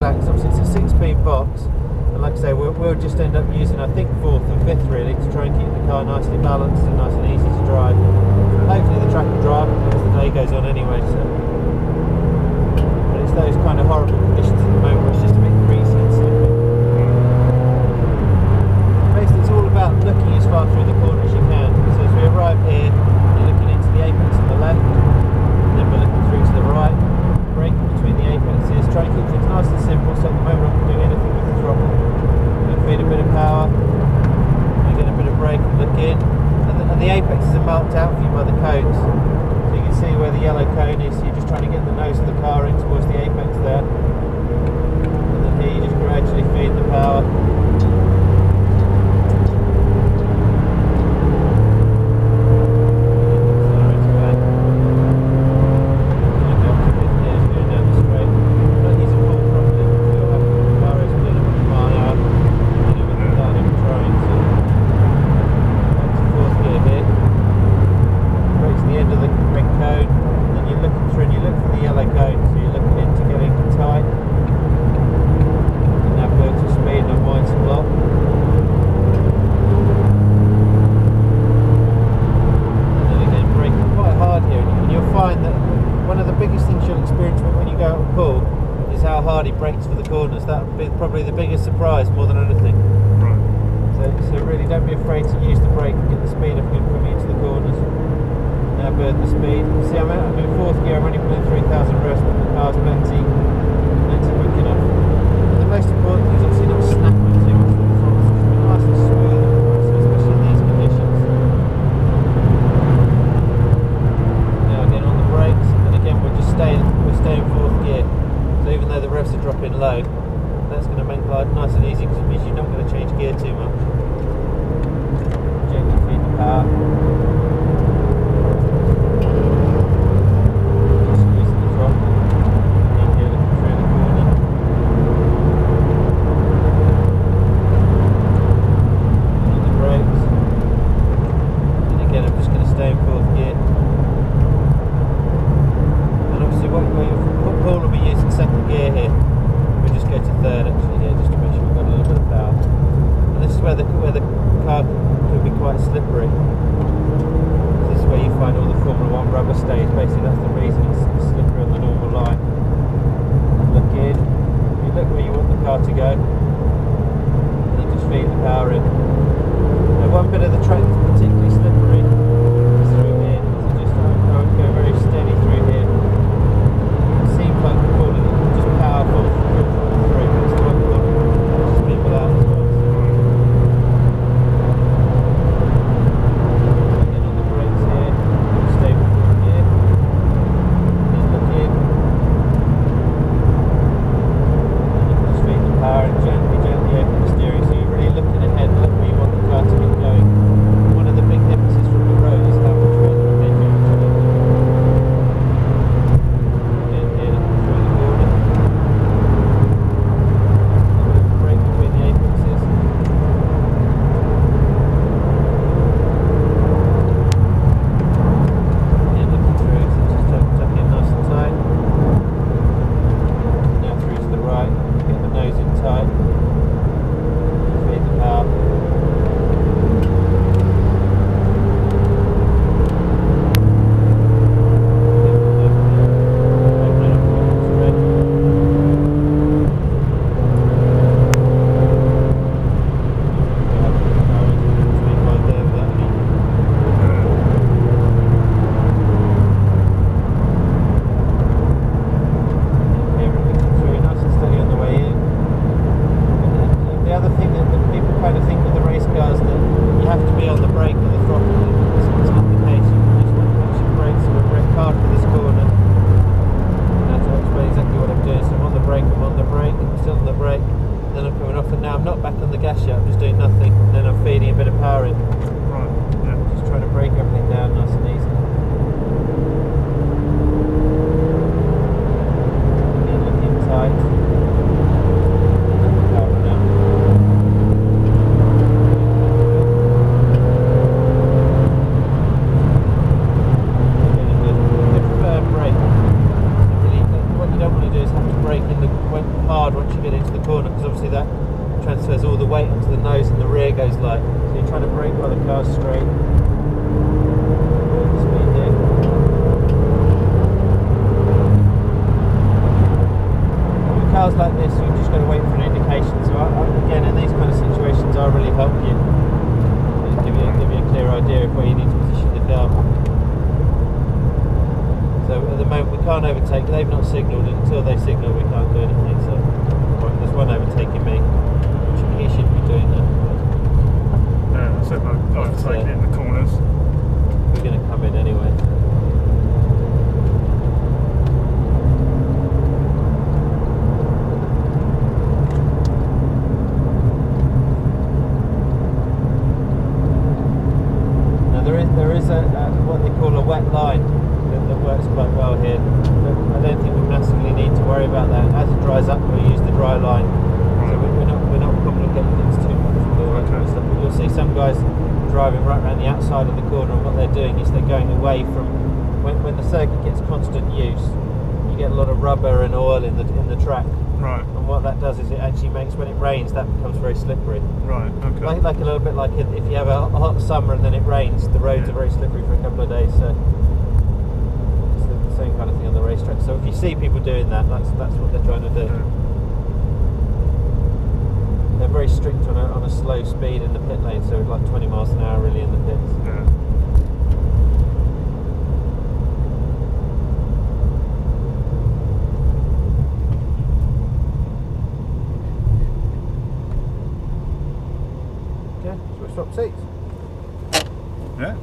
Obviously it's a 6-speed box, and like I say, we'll just end up using, I think, 4th and 5th really, to try and keep the car nicely balanced and nice and easy to drive. Hopefully the track will drive as the day goes on anyway, so. But it's those kind of horrible conditions at the moment where it's just a bit greasy and slippy. Basically it's all about looking as far through the corner as you can. So as we arrive here, you're looking into the apex on the left, and then we're looking through to the right, braking between the apexes, trying to keep things nice and simple, so at the moment I'm not doing anything with the throttle. We'll feed a bit of power, and get a bit of brake and look in, and the apexes are marked out for you by the cones, so you can see where the yellow cone is. So you're just trying to get the nose of the car in towards the apex there, and then here you just gradually feed the power. He brakes for the corners. That would be probably the biggest surprise more than anything. Right. So really don't be afraid to use the brake and get the speed up again coming into the corners. Now burn the speed. See, I'm in 4th gear, I'm only pulling 3,000 brevs, but the car's plenty quick enough. And the most important thing is obviously not snapping too much from the front. It's just be nice and smooth, especially in these conditions. Now again on the brakes, and again we're staying 4th gear. So even though the revs are dropping low, that's going to make life nice and easy because it means you're not going to change gear too much. Gently feed the power. Just squeezing the throttle. And here looking through the corner. And on the brakes. And again I'm just going to stay in 4th gear. And obviously Paul will be using 2nd gear here. We'll just go to 3rd actually here, just to make sure we've got a little bit of power. And this is where the car could be quite slippery. This is where you find all the Formula 1 rubber stays. Basically that's the reason it's slippery on the normal line. And look in, you look where you want the car to go, and then just feed the power in. Now one bit of the track that's particularly slippery is through here. So just I would go very steady through here. Seems like we're calling it just powerful through, but it's not good. Just people out as well. Again on the brakes here, stay with 4th gear, then look in, and you can just feed the power and gently open the steering, so you're really looking ahead, look where you want the car to be going. One of the big differences from the road is how much further ahead you actually look. hard when once you get into the corner, because obviously that transfers all the weight onto the nose and the rear goes light. So you're trying to brake while the car's straight. Speed here. With cars like this, you've just got to wait for an indication. So again, in these kind of situations, I'll really help you. Give you a clear idea of where you need to position the car. So at the moment we can't overtake, they've not signalled, and until they signal we can't do anything. So right, there's one overtaking me, he should be doing that. Yeah, so overtaking in the corners. We're going to come in anyway. There is a what they call a wet line that works quite well here. But I don't think we massively need to worry about that. As it dries up, we'll use the dry line. So we're not complicating things too much with all that kind of stuff. But you'll see some guys driving right around the outside of the corner, and what they're doing is they're going away from when the circuit gets constant use. You get a lot of rubber and oil in the track. Right. And what that does is it actually makes, when it rains, that becomes very slippery. Right, okay. Like a little bit like if you have a hot summer and then it rains, the roads are very slippery for a couple of days. So it's the same kind of thing on the racetrack. So if you see people doing that, that's what they're trying to do. Yeah. They're very strict on a slow speed in the pit lane, so like 20 miles an hour really in the pits. Yeah. Swap seats. Yeah.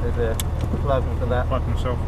There's a plug for that. Plug myself.